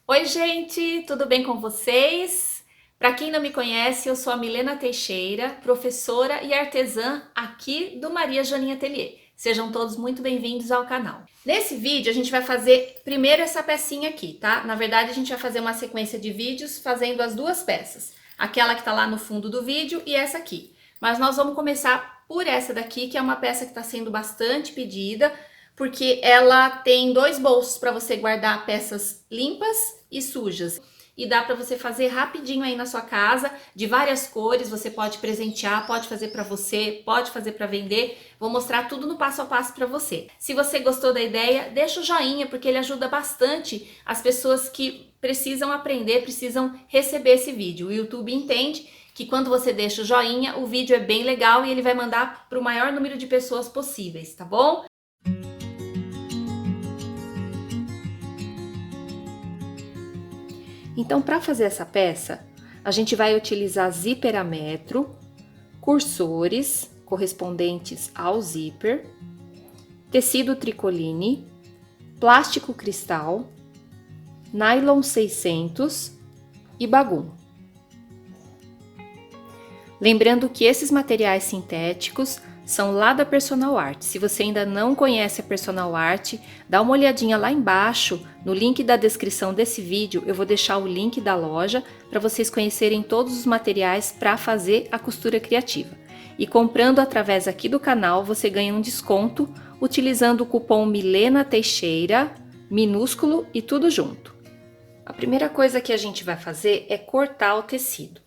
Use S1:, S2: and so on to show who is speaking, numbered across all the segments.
S1: Oi, gente, tudo bem com vocês? Para quem não me conhece, eu sou a Milena Teixeira, professora e artesã aqui do Maria Joaninha Atelier. Sejam todos muito bem-vindos ao canal. Nesse vídeo, a gente vai fazer primeiro essa pecinha aqui, tá? Na verdade, a gente vai fazer uma sequência de vídeos fazendo as duas peças. Aquela que tá lá no fundo do vídeo e essa aqui. Mas nós vamos começar por essa daqui, que é uma peça que está sendo bastante pedida, porque ela tem dois bolsos para você guardar peças limpas e sujas. E dá para você fazer rapidinho aí na sua casa, de várias cores, você pode presentear, pode fazer para você, pode fazer para vender. Vou mostrar tudo no passo a passo para você. Se você gostou da ideia, deixa o joinha, porque ele ajuda bastante as pessoas que precisam aprender, precisam receber esse vídeo. O YouTube entende que quando você deixa o joinha, o vídeo é bem legal e ele vai mandar para o maior número de pessoas possíveis, tá bom? Então, para fazer essa peça, a gente vai utilizar zíper a metro, cursores correspondentes ao zíper, tecido tricoline, plástico cristal, nylon 600 e bagum. Lembrando que esses materiais sintéticos são lá da Personal Art. Se você ainda não conhece a Personal Art, dá uma olhadinha lá embaixo, no link da descrição desse vídeo, eu vou deixar o link da loja para vocês conhecerem todos os materiais para fazer a costura criativa. E comprando através aqui do canal, você ganha um desconto utilizando o cupom Milena Teixeira, minúsculo e tudo junto. A primeira coisa que a gente vai fazer é cortar o tecido.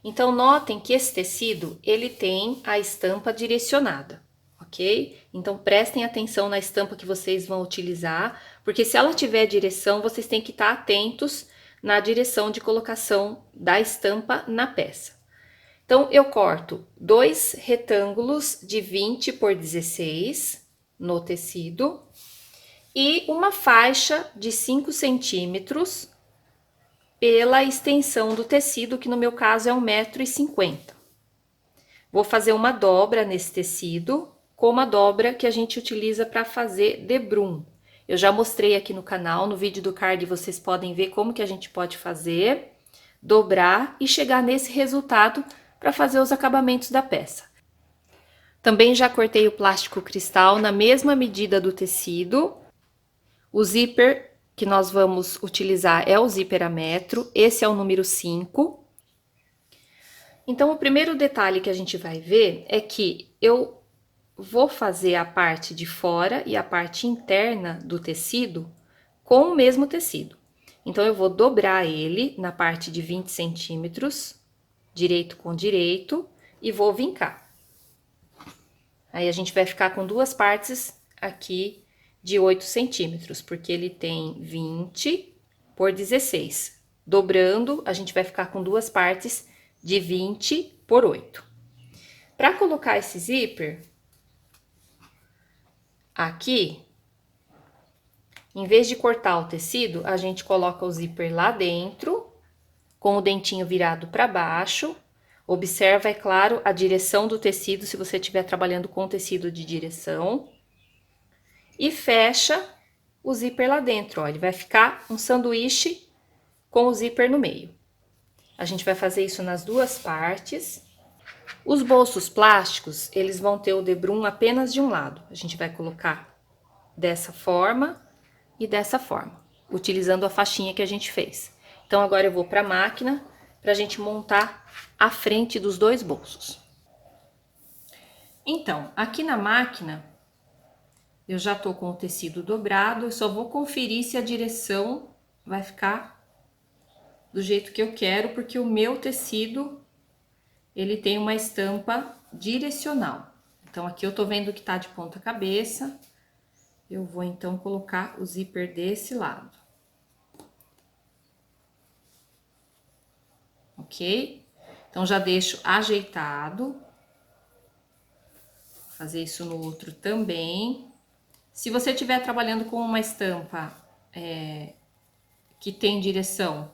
S1: Então, notem que esse tecido, ele tem a estampa direcionada, ok? Então, prestem atenção na estampa que vocês vão utilizar, porque se ela tiver direção, vocês têm que estar atentos na direção de colocação da estampa na peça. Então, eu corto dois retângulos de 20 por 16 no tecido e uma faixa de 5 centímetros pela extensão do tecido, que no meu caso é 1,50 m. Vou fazer uma dobra nesse tecido, como a dobra que a gente utiliza para fazer debrum. Eu já mostrei aqui no canal, no vídeo do card vocês podem ver como que a gente pode fazer, dobrar e chegar nesse resultado para fazer os acabamentos da peça. Também já cortei o plástico cristal na mesma medida do tecido. O zíper que nós vamos utilizar é o zíper a metro, esse é o número 5. Então, o primeiro detalhe que a gente vai ver é que eu vou fazer a parte de fora e a parte interna do tecido com o mesmo tecido. Então, eu vou dobrar ele na parte de 20 centímetros, direito com direito, e vou vincar. Aí, a gente vai ficar com duas partes aqui de 8 centímetros, porque ele tem 20 por 16. Dobrando, a gente vai ficar com duas partes de 20 por 8. Para colocar esse zíper aqui, em vez de cortar o tecido, a gente coloca o zíper lá dentro, com o dentinho virado para baixo. Observa, é claro, a direção do tecido, se você estiver trabalhando com tecido de direção. E fecha o zíper lá dentro, ó, ele vai ficar um sanduíche com o zíper no meio. A gente vai fazer isso nas duas partes. Os bolsos plásticos, eles vão ter o debrum apenas de um lado. A gente vai colocar dessa forma e dessa forma, utilizando a faixinha que a gente fez. Então, agora eu vou para a máquina para a gente montar a frente dos dois bolsos. Então, aqui na máquina, eu já tô com o tecido dobrado, eu só vou conferir se a direção vai ficar do jeito que eu quero, porque o meu tecido, ele tem uma estampa direcional. Então, aqui eu tô vendo que tá de ponta cabeça, eu vou então colocar o zíper desse lado. Ok? Então, já deixo ajeitado. Vou fazer isso no outro também. Se você estiver trabalhando com uma estampa que tem direção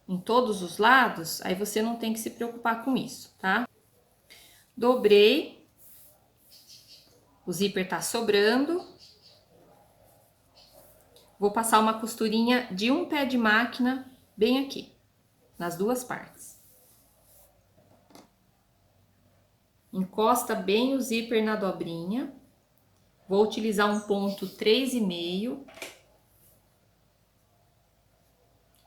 S1: em todos os lados, aí você não tem que se preocupar com isso, tá? Dobrei, o zíper tá sobrando. Vou passar uma costurinha de um pé de máquina bem aqui, nas duas partes. Encosta bem o zíper na dobrinha. Vou utilizar um ponto 3,5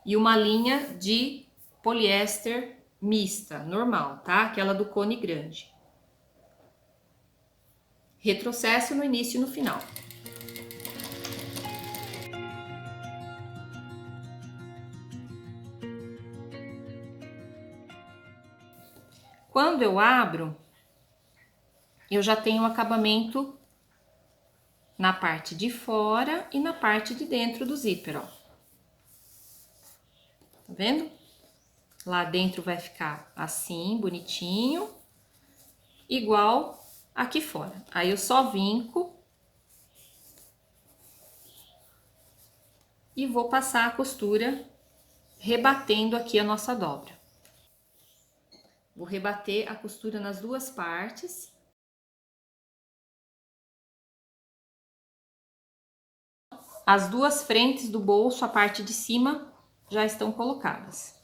S1: e uma linha de poliéster mista, normal, tá? Aquela do cone grande. Retrocesso no início e no final. Quando eu abro, eu já tenho o acabamento na parte de fora e na parte de dentro do zíper, ó. Tá vendo? Lá dentro vai ficar assim, bonitinho, igual aqui fora. Aí eu só vinco e vou passar a costura rebatendo aqui a nossa dobra. Vou rebater a costura nas duas partes. As duas frentes do bolso, a parte de cima, já estão colocadas.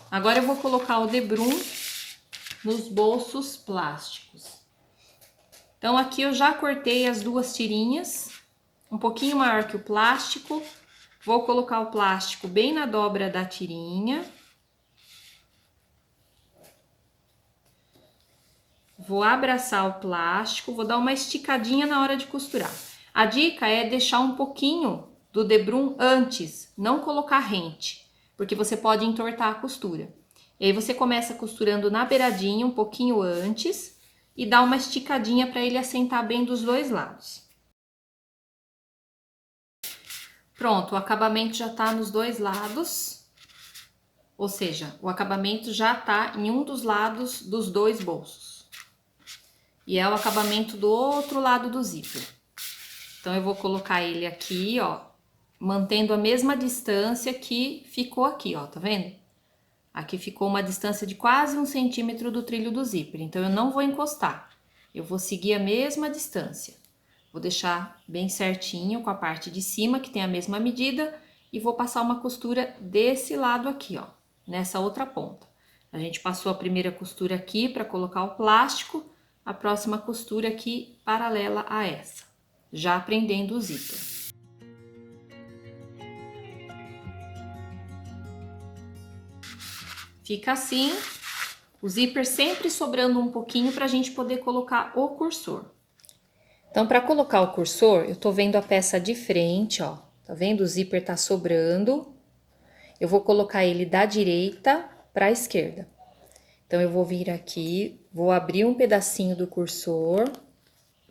S1: Agora eu vou colocar o debrum nos bolsos plásticos. Então, aqui eu já cortei as duas tirinhas, um pouquinho maior que o plástico. Vou colocar o plástico bem na dobra da tirinha. Vou abraçar o plástico, vou dar uma esticadinha na hora de costurar. A dica é deixar um pouquinho do debrum antes, não colocar rente, porque você pode entortar a costura. E aí você começa costurando na beiradinha um pouquinho antes e dá uma esticadinha para ele assentar bem dos dois lados. Pronto, o acabamento já tá nos dois lados, ou seja, o acabamento já tá em um dos lados dos dois bolsos. E é o acabamento do outro lado do zíper. Então, eu vou colocar ele aqui, ó, mantendo a mesma distância que ficou aqui, ó, tá vendo? Aqui ficou uma distância de quase 1 centímetro do trilho do zíper, então eu não vou encostar. Eu vou seguir a mesma distância. Vou deixar bem certinho com a parte de cima, que tem a mesma medida, e vou passar uma costura desse lado aqui, ó, nessa outra ponta. A gente passou a primeira costura aqui para colocar o plástico, a próxima costura aqui paralela a essa, já prendendo o zíper. Fica assim, o zíper sempre sobrando um pouquinho para a gente poder colocar o cursor. Então, para colocar o cursor, eu tô vendo a peça de frente, ó, tá vendo? O zíper tá sobrando. Eu vou colocar ele da direita para a esquerda. Então, eu vou vir aqui, vou abrir um pedacinho do cursor,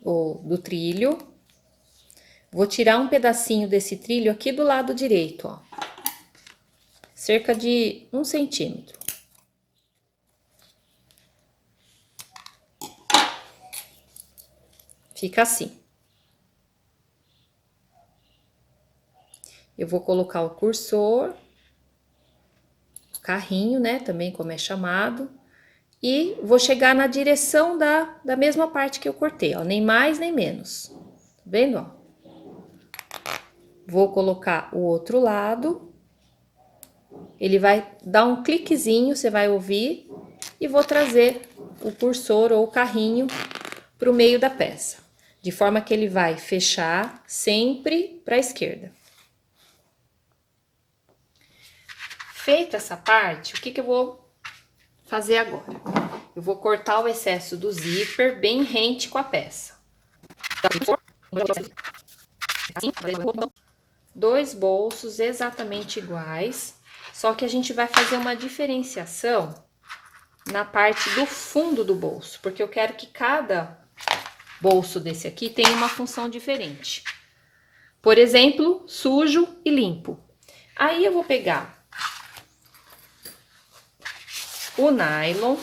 S1: ou do trilho. Vou tirar um pedacinho desse trilho aqui do lado direito, ó. Cerca de 1 centímetro. Fica assim. Eu vou colocar o cursor, o carrinho, né, também como é chamado. E vou chegar na direção da mesma parte que eu cortei, ó, nem mais nem menos. Tá vendo, ó? Vou colocar o outro lado. Ele vai dar um cliquezinho, você vai ouvir. E vou trazer o cursor ou o carrinho para o meio da peça. De forma que ele vai fechar sempre para a esquerda. Feita essa parte, o que eu vou fazer agora? Eu vou cortar o excesso do zíper bem rente com a peça. Dois bolsos exatamente iguais, só que a gente vai fazer uma diferenciação na parte do fundo do bolso, porque eu quero que cada bolso desse aqui tenha uma função diferente. Por exemplo, sujo e limpo. Aí eu vou pegar o nylon.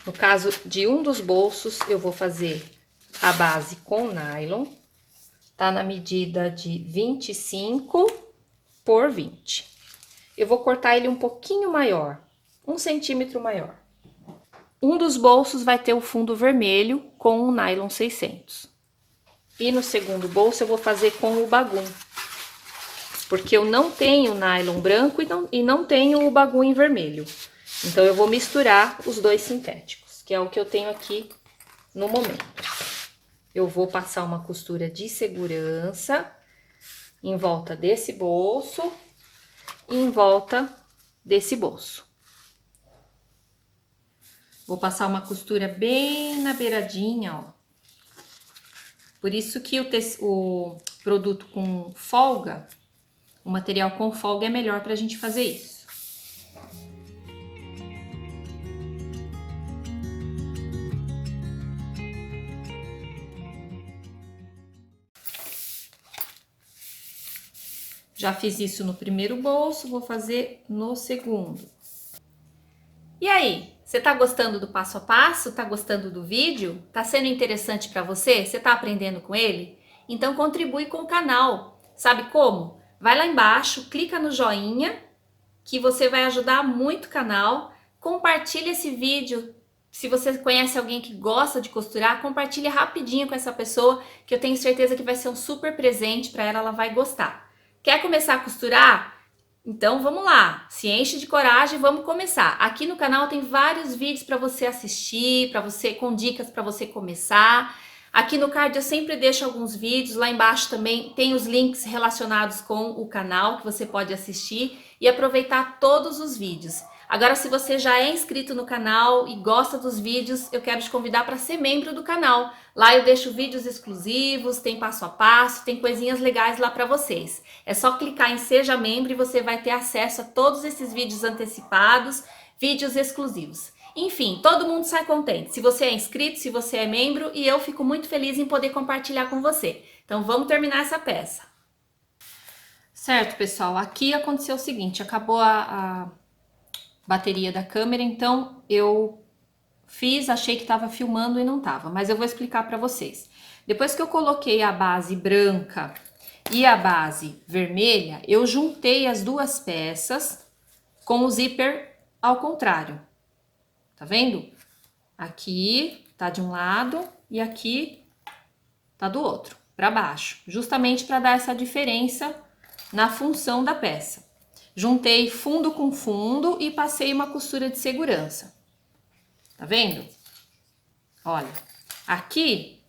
S1: No caso de um dos bolsos, eu vou fazer a base com nylon. Tá na medida de 25 por 20. Eu vou cortar ele um pouquinho maior, 1 centímetro maior. Um dos bolsos vai ter o fundo vermelho com com um nylon 600. E no segundo bolso eu vou fazer com o bagum, porque eu não tenho nylon branco e não tenho o bagum em vermelho. Então eu vou misturar os dois sintéticos, que é o que eu tenho aqui no momento. Eu vou passar uma costura de segurança em volta desse bolso e em volta desse bolso. Vou passar uma costura bem na beiradinha, ó. Por isso que o produto com folga, o material com folga é melhor pra gente fazer isso. Já fiz isso no primeiro bolso, vou fazer no segundo. E aí, você tá gostando do passo a passo? Tá gostando do vídeo? Tá sendo interessante para você? Você tá aprendendo com ele? Então contribui com o canal. Sabe como? Vai lá embaixo, clica no joinha, que você vai ajudar muito o canal. Compartilha esse vídeo. Se você conhece alguém que gosta de costurar, compartilha rapidinho com essa pessoa, que eu tenho certeza que vai ser um super presente para ela, ela vai gostar. Quer começar a costurar? Então vamos lá, se enche de coragem, vamos começar. Aqui no canal tem vários vídeos para você assistir, com dicas para você começar. Aqui no card eu sempre deixo alguns vídeos, lá embaixo também tem os links relacionados com o canal que você pode assistir e aproveitar todos os vídeos. Agora, se você já é inscrito no canal e gosta dos vídeos, eu quero te convidar para ser membro do canal. Lá eu deixo vídeos exclusivos, tem passo a passo, tem coisinhas legais lá para vocês. É só clicar em Seja Membro e você vai ter acesso a todos esses vídeos antecipados, vídeos exclusivos. Enfim, todo mundo sai contente. Se você é inscrito, se você é membro, e eu fico muito feliz em poder compartilhar com você. Então vamos terminar essa peça. Certo, pessoal, aqui aconteceu o seguinte, acabou a bateria da câmera, então eu achei que estava filmando e não estava, mas eu vou explicar para vocês. Depois que eu coloquei a base branca e a base vermelha, eu juntei as duas peças com o zíper ao contrário. Tá vendo? Aqui tá de um lado e aqui tá do outro, para baixo, justamente para dar essa diferença na função da peça. Juntei fundo com fundo e passei uma costura de segurança. Tá vendo? Olha, aqui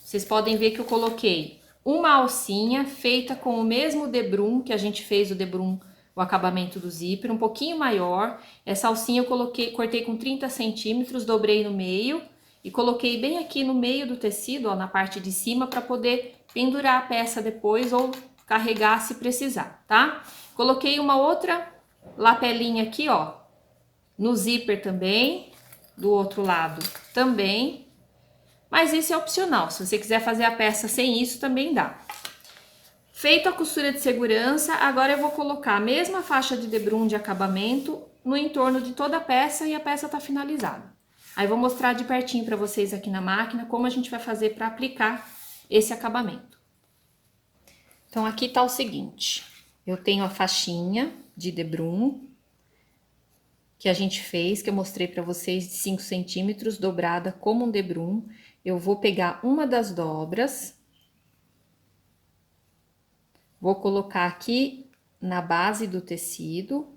S1: vocês podem ver que eu coloquei uma alcinha feita com o mesmo debrum que a gente fez o debrum, o acabamento do zíper, um pouquinho maior. Essa alcinha eu cortei com 30 centímetros, dobrei no meio e coloquei bem aqui no meio do tecido, ó, na parte de cima, para poder pendurar a peça depois ou carregar se precisar, tá? Coloquei uma outra lapelinha aqui, ó, no zíper também, do outro lado também, mas isso é opcional, se você quiser fazer a peça sem isso também dá. Feita a costura de segurança, agora eu vou colocar a mesma faixa de debrum de acabamento no entorno de toda a peça e a peça tá finalizada. Aí vou mostrar de pertinho para vocês aqui na máquina como a gente vai fazer para aplicar esse acabamento. Então aqui tá o seguinte, eu tenho a faixinha de debrum que a gente fez, que eu mostrei para vocês, de 5 centímetros, dobrada como um debrum. Eu vou pegar uma das dobras, vou colocar aqui na base do tecido.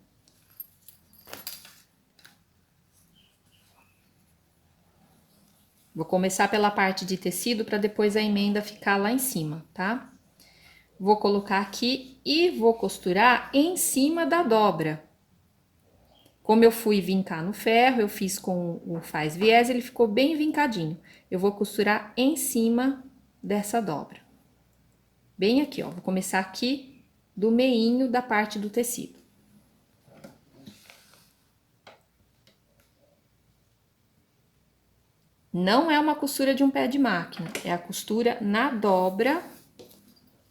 S1: Vou começar pela parte de tecido para depois a emenda ficar lá em cima, tá? Vou colocar aqui e vou costurar em cima da dobra. Como eu fui vincar no ferro, eu fiz com o faz viés, ele ficou bem vincadinho. Eu vou costurar em cima dessa dobra. Bem aqui, ó. Vou começar aqui do meinho da parte do tecido. Não é uma costura de um pé de máquina, é a costura na dobra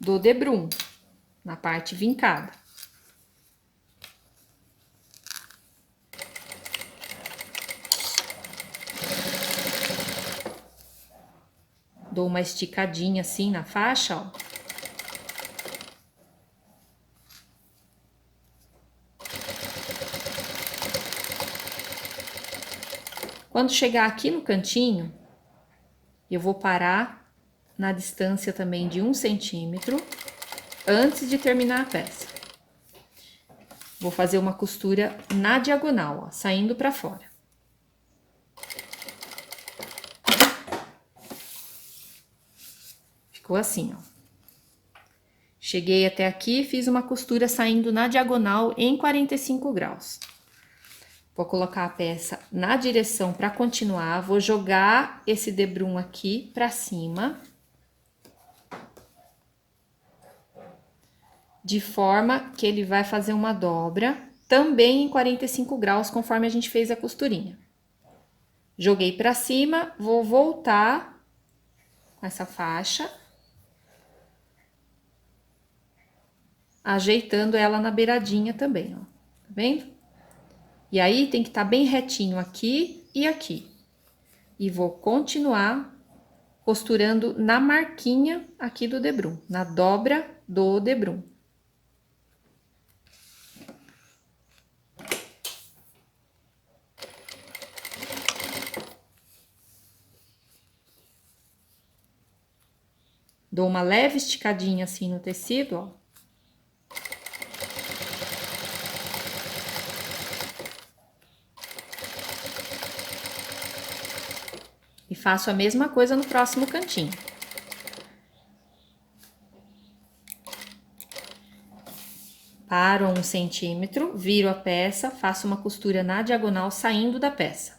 S1: do debrum, na parte vincada. Dou uma esticadinha assim na faixa, ó. Quando chegar aqui no cantinho, Eu vou parar na distância também de 1 centímetro antes de terminar a peça. Vou fazer uma costura na diagonal, ó, saindo para fora. Ficou assim, ó. Cheguei até aqui, fiz uma costura saindo na diagonal em 45 graus. Vou colocar a peça na direção para continuar, vou jogar esse debrum aqui para cima. De forma que ele vai fazer uma dobra, também em 45 graus, conforme a gente fez a costurinha. Joguei para cima, vou voltar com essa faixa, ajeitando ela na beiradinha também, ó. Tá vendo? E aí, tem que estar bem retinho aqui e aqui. E vou continuar costurando na marquinha aqui do debrum, na dobra do debrum. Dou uma leve esticadinha assim no tecido, ó. E faço a mesma coisa no próximo cantinho. Paro 1 centímetro, viro a peça, faço uma costura na diagonal saindo da peça.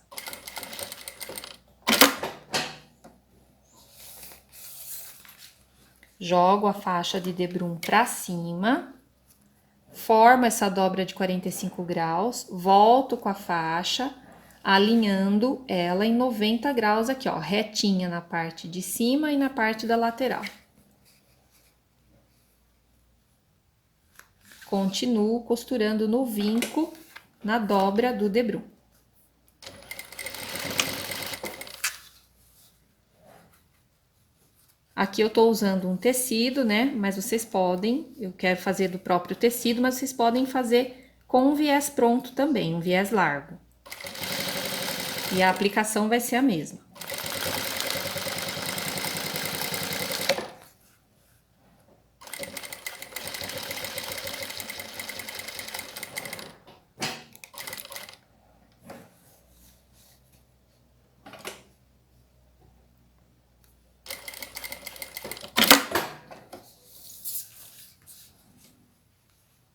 S1: Jogo a faixa de debrum pra cima, formo essa dobra de 45 graus, volto com a faixa, alinhando ela em 90 graus aqui, ó, retinha na parte de cima e na parte da lateral. Continuo costurando no vinco, na dobra do debrum. Aqui eu tô usando um tecido, né? Mas vocês podem, eu quero fazer do próprio tecido, mas vocês podem fazer com um viés pronto também, um viés largo. E a aplicação vai ser a mesma.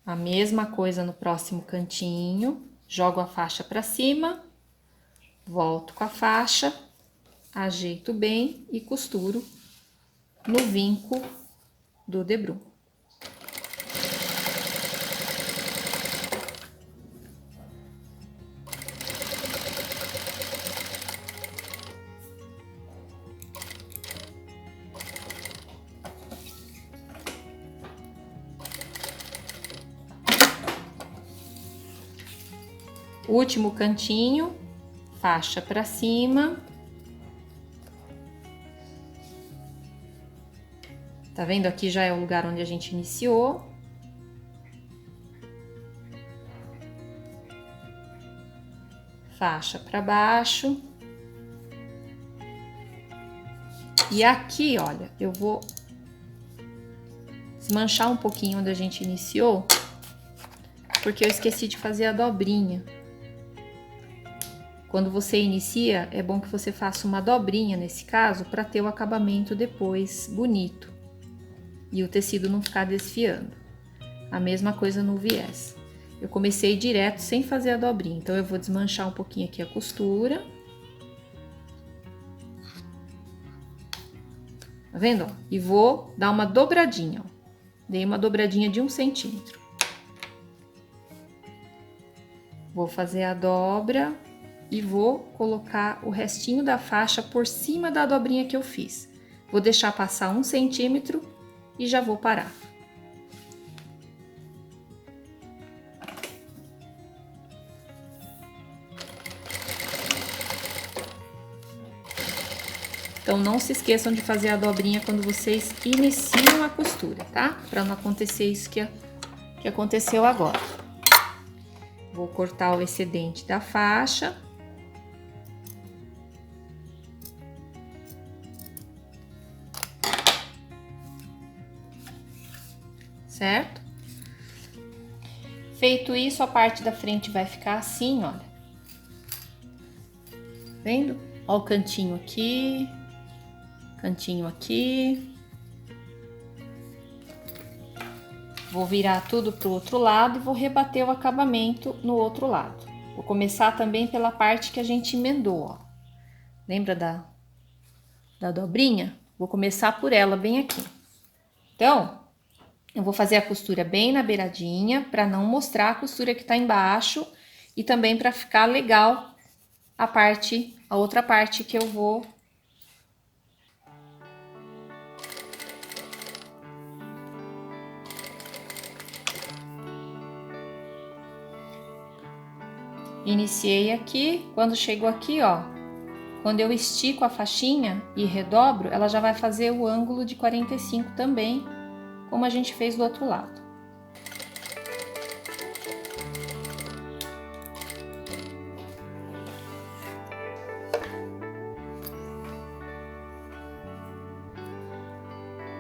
S1: A mesma coisa no próximo cantinho, jogo a faixa pra cima, volto com a faixa, ajeito bem e costuro no vinco do debrum. Último cantinho, faixa pra cima. Tá vendo? Aqui já é o lugar onde a gente iniciou. Faixa pra baixo. E aqui, olha, eu vou desmanchar um pouquinho onde a gente iniciou, porque eu esqueci de fazer a dobrinha. Quando você inicia, é bom que você faça uma dobrinha nesse caso, para ter o acabamento depois bonito. E o tecido não ficar desfiando. A mesma coisa no viés. Eu comecei direto sem fazer a dobrinha, então eu vou desmanchar um pouquinho aqui a costura. Tá vendo? Ó? E vou dar uma dobradinha, ó. Dei uma dobradinha de 1 centímetro. Vou fazer a dobra e vou colocar o restinho da faixa por cima da dobrinha que eu fiz. Vou deixar passar 1 centímetro e já vou parar. Então, não se esqueçam de fazer a dobrinha quando vocês iniciam a costura, tá? Para não acontecer isso que aconteceu agora. Vou cortar o excedente da faixa. certo? Feito isso, a parte da frente vai ficar assim, olha. Vendo? Ó o cantinho aqui, cantinho aqui. Vou virar tudo pro outro lado e vou rebater o acabamento no outro lado. Vou começar também pela parte que a gente emendou, ó. Lembra da dobrinha? Vou começar por ela bem aqui. Então, eu vou fazer a costura bem na beiradinha, para não mostrar a costura que tá embaixo e também para ficar legal a outra parte que eu vou iniciei aqui. Quando chegou aqui, ó, quando eu estico a faixinha e redobro, ela já vai fazer o ângulo de 45 também, como a gente fez do outro lado.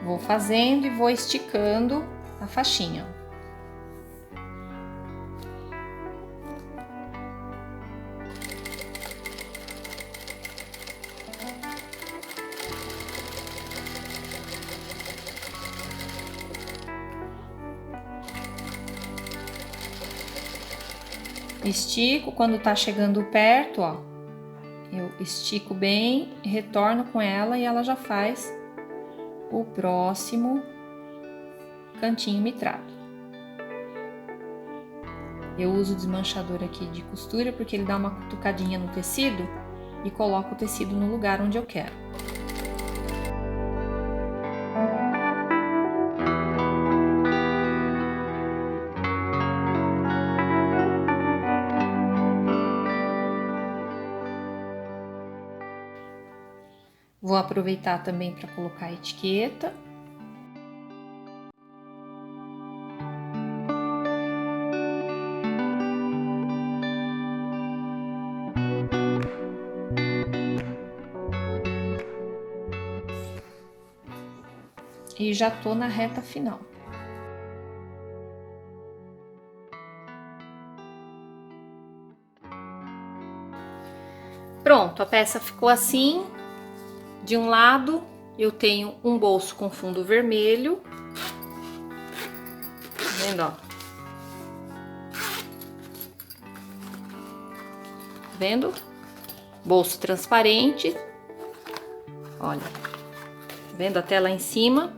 S1: Vou fazendo e vou esticando a faixinha. Estico, quando tá chegando perto, ó, eu estico bem, retorno com ela e ela já faz o próximo cantinho mitrado. Eu uso o desmanchador aqui de costura porque ele dá uma cutucadinha no tecido e coloca o tecido no lugar onde eu quero. Vou aproveitar também para colocar a etiqueta. E já tô na reta final. Pronto, a peça ficou assim. De um lado, eu tenho um bolso com fundo vermelho. Tá vendo, ó? Vendo? Bolso transparente. Olha. Vendo até lá em cima?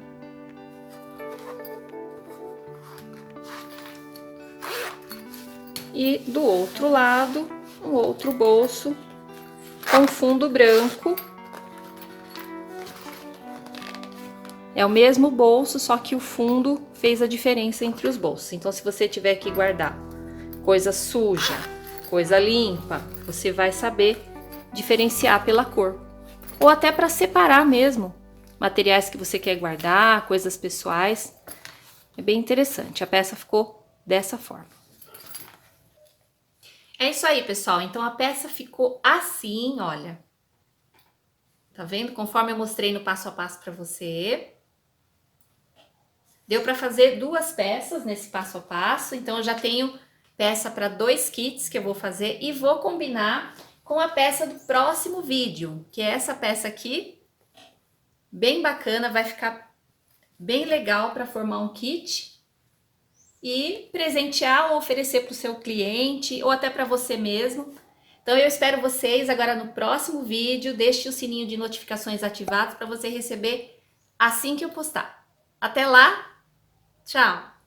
S1: E do outro lado, um outro bolso com fundo branco. É o mesmo bolso, só que o fundo fez a diferença entre os bolsos. Então, se você tiver que guardar coisa suja, coisa limpa, você vai saber diferenciar pela cor. Ou até para separar mesmo materiais que você quer guardar, coisas pessoais. É bem interessante. A peça ficou dessa forma. É isso aí, pessoal. Então, a peça ficou assim, olha. Tá vendo? Conforme eu mostrei no passo a passo para você. Deu para fazer 2 peças nesse passo a passo, então eu já tenho peça para 2 kits que eu vou fazer e vou combinar com a peça do próximo vídeo, que é essa peça aqui, bem bacana, vai ficar bem legal para formar um kit e presentear ou oferecer para o seu cliente ou até para você mesmo. Então eu espero vocês agora no próximo vídeo, deixe o sininho de notificações ativado para você receber assim que eu postar. Até lá! Tchau!